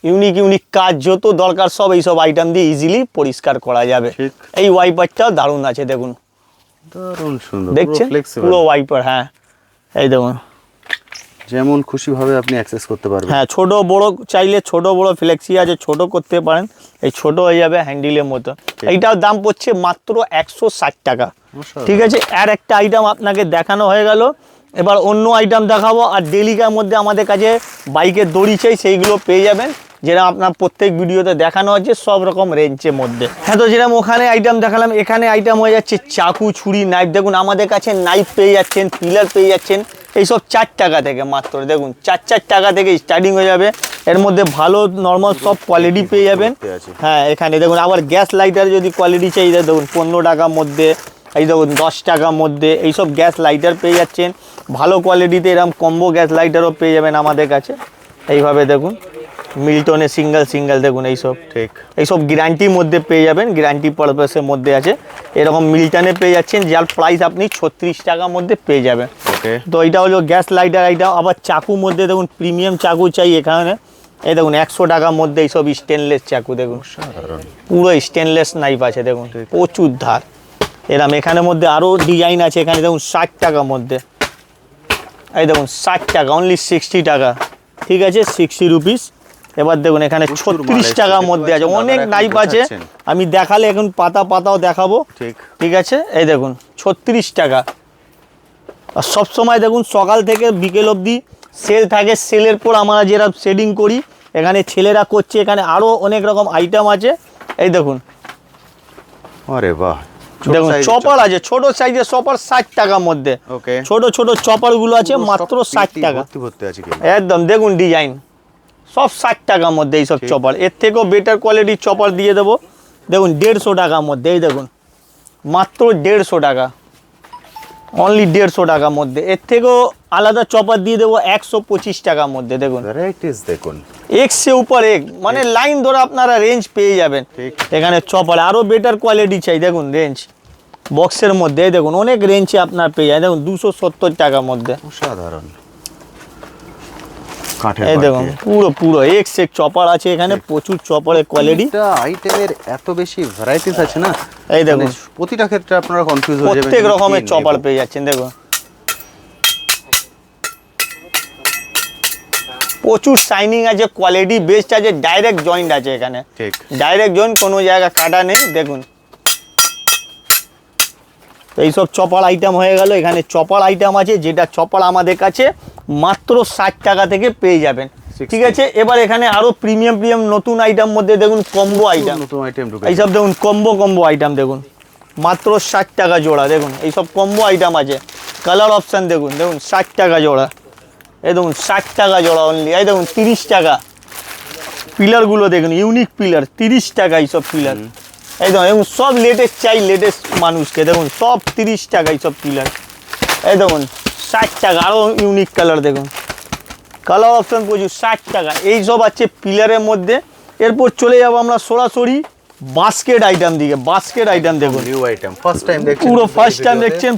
ইউনিক ইউনিক কাজ, যত দরকার সব এইসব আইটেম দিয়ে ইজিলি পরিষ্কার করা যাবে। ঠিক। এই ওয়াইপারটাও দারুণ আছে, দেখুন দারুণ সুন্দর, দেখছেন ফ্লেক্সিবল, পুরো ওয়াইপার। হ্যাঁ এই দেখুন, যেমন খুশি ভাবে আপনি অ্যাক্সেস করতে পারবেন। হ্যাঁ ছোট বড় চাইলে ছোট বড় ফ্লেক্সি আছে, ছোট করতে পারেন, এই ছোট হয়ে যাবে হ্যান্ডেলের মতো। এইটার দাম পড়ছে মাত্র 160 টাকা। ঠিক আছে, আর একটা আইটেম আপনাকে দেখানো হয়ে গেল, এবার অন্য আইটেম দেখাবো। আর ডেলিকার মধ্যে আমাদের কাছে বাইকের দড়ি চাই, সেইগুলো পেয়ে যাবেন, যেটা আপনার প্রত্যেক ভিডিওতে দেখানো হচ্ছে সব রকম রেঞ্জের মধ্যে। হ্যাঁ, তো যেরকম ওখানে আইটেম দেখালাম, এখানে আইটেম হয়ে যাচ্ছে চাকু, ছুরি, নাইফ। দেখুন আমাদের কাছে নাইফ পেয়ে যাচ্ছেন, পিলার পেয়ে যাচ্ছেন, এইসব 4 টাকা থেকে মাত্র। দেখুন 4 টাকা থেকে স্টার্টিং হয়ে যাবে। এর মধ্যে ভালো নর্মাল সব কোয়ালিটি পেয়ে যাবেন। হ্যাঁ এখানে দেখুন, আবার গ্যাস লাইটার যদি কোয়ালিটি চাই, দেখুন 15 টাকার মধ্যে, এই দেখুন 10 টাকার মধ্যে এইসব গ্যাস লাইটার পেয়ে যাচ্ছেন। ভালো কোয়ালিটিতে এরকম কম্বো গ্যাস লাইটারও পেয়ে যাবেন আমাদের কাছে। এইভাবে দেখুন মিল্টনের সিঙ্গেল দেখুন, এইসব গ্যারান্টির মধ্যে পেয়ে যাবেন, গ্যারান্টি পারপাসের মধ্যে আছে। এরকম মিল্টনে পেয়ে যাচ্ছেন, যার প্রাইস আপনি 36 টাকার মধ্যে পেয়ে যাবেন। তো এটা হলো গ্যাস লাইটার আইটেম। আবার চাকুর মধ্যে দেখুন প্রিমিয়াম চাকু চাই এখানে, এই দেখুন 100 টাকার মধ্যে এইসব স্টেনলেস চাকু। দেখুন পুরো স্টেনলেস নাইফ আছে, দেখুন প্রচুর ধার। এরম এখানের মধ্যে আরও ডিজাইন আছে। এখানে দেখুন 60 টাকার মধ্যে, এই দেখুন 60 টাকা, অনলি 60 টাকা। ঠিক আছে, 60 রুপিস। এবার দেখুন এখানে 36 টাকার মধ্যে আছে, অনেক নাইফ আছে। আমি দেখালে এখন পাতাও দেখাবো। ঠিক আছে, এই দেখুন 36 টাকা। আর সবসময় দেখুন সকাল থেকে বিকেল অবধি সেল থাকে, সেলের পর আমরা যেটা শেডিং করি এখানে ছেলেরা করছে। এখানে আরও অনেক রকম আইটেম আছে, এই দেখুন। আরে বাহ, দেখুন চপার আছে, ছোট সাইজের চপার 60 টাকার মধ্যে। ছোট চপার গুলো আছে মাত্র 60 টাকা একদম। দেখুন ডিজাইন সব 60 টাকার মধ্যে এইসব চপার। এর থেকেও বেটার কোয়ালিটির চপার দিয়ে দেবো। দেখুন 150 টাকার মধ্যে, এই দেখুন মাত্র 150 টাকা, অনলি 150 টাকার মধ্যে। এর থেকেও আলাদা চপার দিয়ে দেবো 125 টাকার মধ্যে। দেখুন দেখুন এক সে উপর এক, মানে লাইন ধরে আপনারা রেঞ্জ পেয়ে যাবেন এখানে চপার। আরও বেটার কোয়ালিটি চাই, দেখুন রেঞ্জ বক্সের মধ্যে, এই দেখুন অনেক রেঞ্জে আপনার পেয়ে যায়। দেখুন 270 টাকার মধ্যে, সাধারণ। এই দেখুন পুরো এক সেক চপার আছে এখানে, প্রচুর চপারের কোয়ালিটি। আইটেমের এত বেশি ভ্যারাইটিস আছে না, এই দেখুন প্রতিটা ক্ষেত্রে আপনারা কনফিউজ হয়ে যাবেন, প্রত্যেক রকমের চপার পেয়ে যাচ্ছেন। দেখুন প্রচুর শাইনিং আছে, কোয়ালিটি বেস্ট আছে, ডাইরেক্ট জয়েন্ট আছে এখানে, ডাইরেক্ট জয়েন্ট, কোনো জায়গা কাটা নেই। দেখুন তো এইসব চপার আইটেম হয়ে গেল। এখানে চপার আইটেম আছে, যেটা চপার আমাদের কাছে মাত্র 60 টাকা থেকে পেয়ে যাবেন। ঠিক আছে, এবার এখানে আরো প্রিমিয়াম নতুন আইটেম মধ্যে দেখুন কম্বো আইটেম, এইসব দেখুন কম্বো আইটেম দেখুন মাত্র 60 টাকা জোড়া। দেখুন এইসব কম্বো আইটেম আছে, কালার অপশান দেখুন 60 টাকা জোড়া। এই দেখুন 60 টাকা জোড়া অনলি। এই দেখুন 30 টাকা। পিলারগুলো দেখুন ইউনিক পিলার, 30 টাকা এইসব পিলার। একদম এবং সব লেটেস্ট চাই লেটেস্ট মানুষকে। দেখুন সব 30 টাকা এইসব পিলার। এই দেখুন 60 টাকা, আরও ইউনিক কালার দেখুন, কালার অপশান প্রচুর, 60 টাকা। এইসব আছে পিলারের মধ্যে। এরপর চলে যাবো আমরা সরাসরি বাস্কেট আইটেম দিকে। বাস্কেট আইটেম দেখুন, নিউ আইটেম, ফার্স্ট টাইম দেখছেন, পুরো ফার্স্ট টাইম দেখছেন।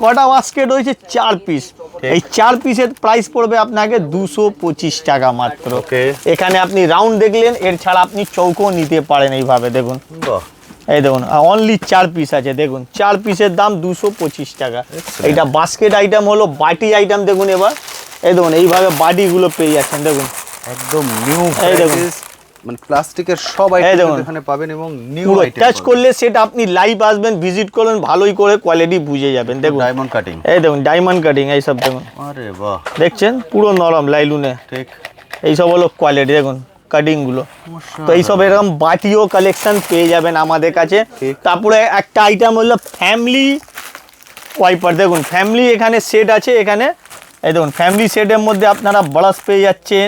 কটা বাস্কেট হয়েছে? 4 পিস। এই 4 পিসের প্রাইস পড়বে আপনাকে 225 টাকা মাত্র। এখানে আপনি রাউন্ড দেখলেন, এর ছাড়া আপনি চৌকো নিতে পারেন এইভাবে। দেখুন এই দেখুন অনলি 4 পিস আছে। দেখুন 4 পিসের দাম 225 টাকা। এইটা বাস্কেট আইটেম হলো। বাটি আইটেম দেখুন এবার, এই দেখুন এইভাবে বাটিগুলো পেয়ে যাচ্ছেন। দেখুন একদম নিউ, এই দেখুন মানে প্লাস্টিকের সব আইটেম এখানে পাবেন এবং নিউ আইটেম। টাচ করলে সেটা আপনি লাইভ আসবেন, ভিজিট করবেন, ভালোই করে কোয়ালিটি বুঝে যাবেন। দেখুন ডায়মন্ড কাটিং, এই দেখুন ডায়মন্ড কাটিং এই সব দেখুন। আরে বাহ, দেখছেন পুরো নরম লাইলুনে। ঠিক, এই সব হলো কোয়ালিটি দেখুন কাটিং গুলো। তো এইসব এরকম বাটিও কালেকশন পেয়ে যাবেন আমাদের কাছে। তারপরে একটা আইটেম হলো ফ্যামিলি ওয়াইপার। দেখুন ফ্যামিলি এখানে সেট আছে। এখানে এই দেখুন ফ্যামিলি সেটের মধ্যে আপনারা ব্রাশ পেয়ে যাচ্ছেন,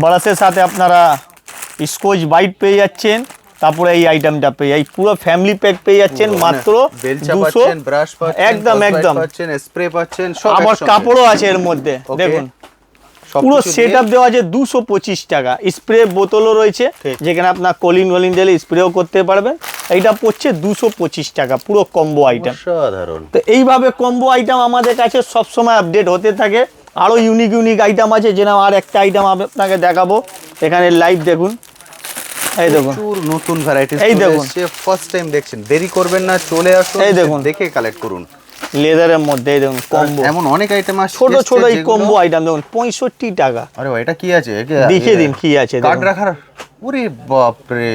ব্রাশের সাথে আপনারা স্কচ বাইট পেয়ে যাচ্ছেন। তারপরে এই আইটেমটা পেয়ে, এই পুরো ফ্যামিলি প্যাক পেয়ে যাচ্ছেন মাত্র 200। একদম স্প্রে পাচ্ছেন, আবার কাপড়ও আছে এর মধ্যে। দেখুন পুরো সেট আপ দেওয়া আছে 225 টাকা। স্প্রে বোতলও রয়েছে, যেখানে আপনার কলিন দিলে স্প্রেও করতে পারবেন। এইটা পড়ছে 225 টাকা, পুরো কম্বো আইটেম। সাধারণ। তো এইভাবে কম্বো আইটেম আমাদের কাছে সবসময় আপডেট হতে থাকে। আরও ইউনিক আইটেম আছে, যেরকম আর একটা আইটেম আপনাকে দেখাবো। এখানে লাইভ দেখুন, এই দেখুন প্রচুর নতুন ভ্যারাইটিস এই দেখুন। ফার্স্ট টাইম দেখছেন, দেরি করবেন না, চলে আসুন, এই দেখুন। দেখে কালেক্ট করুন। লেদারের মধ্যে এই দেখুন কম্বো, এমন অনেক আইটেম আছে ছোট ছোট এই কম্বো আইটেম দেখুন 65 টাকা। আরে ভাই এটা কি আছে? দেখিয়ে দিন কি আছে কার্ড দেখুন। রাখার, ওরে বাপ রে,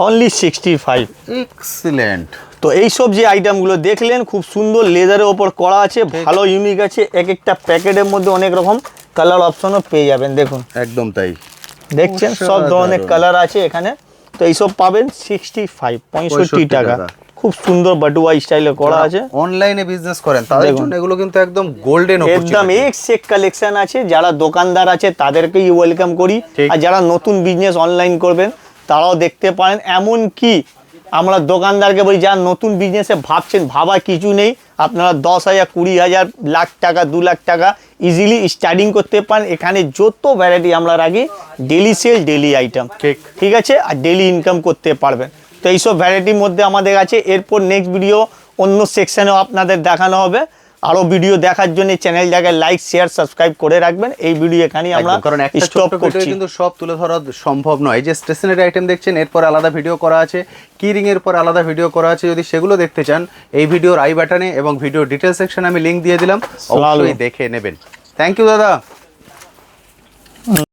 অনলি 65। এক্সিলেন্ট। তো এইসব যে আইটেমগুলো দেখলেন খুব সুন্দর লেদারের ওপর করা আছে, ভালো ইউনিক আছে। এক একটা প্যাকেটের মধ্যে অনেক রকম কালার অপশনও পেয়ে যাবেন দেখুন, একদম তাই, দেখছেন সব ধরনের কালার আছে এখানে। তো এইসব পাবেন 65 টাকা। খুব সুন্দর বাটুয়া স্টাইলে করা আছে। অনলাইনে বিজনেস করেন তাদের দেখুন। জন্য এগুলো কিন্তু একদম গোল্ডেন একদম অপরচুনিটি। এক সেক কালেকশন আছে, যারা দোকানদার আছে তাদেরকেই ওয়েলকাম করি, ঠিক। আর যারা নতুন বিজনেস অনলাইন করবেন তারাও দেখতে পারেন। এমন কি আমরা দোকানদারকে বলি, যারা নতুন বিজনেসে ভাবছেন, ভাবা কিছু নেই, আপনারা 10,000, 20,000, লাখ টাকা, 2 লাখ টাকা ইজিলি স্টার্টিং করতে পারেন। এখানে যত ভ্যারাইটি আমরা রাখি, ডেলি সেল, ডেলি আইটেম, ঠিক। ঠিক আছে, আর ডেলি ইনকাম করতে পারবেন। তো এইসব ভ্যারাইটির মধ্যে আমাদের আছে। এরপর নেক্সট ভিডিও অন্য সেকশনেও আপনাদের দেখানো হবে। আরও ভিডিও দেখার জন্য চ্যানেলটাকে লাইক, শেয়ার, সাবস্ক্রাইব করে রাখবেন। এই ভিডিও এখানেই আমরা কারণ একটা স্টপ ছোট্ট ভিডিও করছি। কিন্তু সব তুলে ধরা সম্ভব নয়। এই যে স্টেশনারি আইটেম দেখছেন, এরপর আলাদা ভিডিও করা আছে, কি রিং এর পর আলাদা ভিডিও করা আছে। যদি সেগুলো দেখতে চান, এই ভিডিওর আই বাটনে এবং ভিডিও ডিটেল সেকশনে আমি লিংক দিয়ে দিলাম, অবশ্যই দেখে নেবেন। থ্যাংক ইউ দাদা।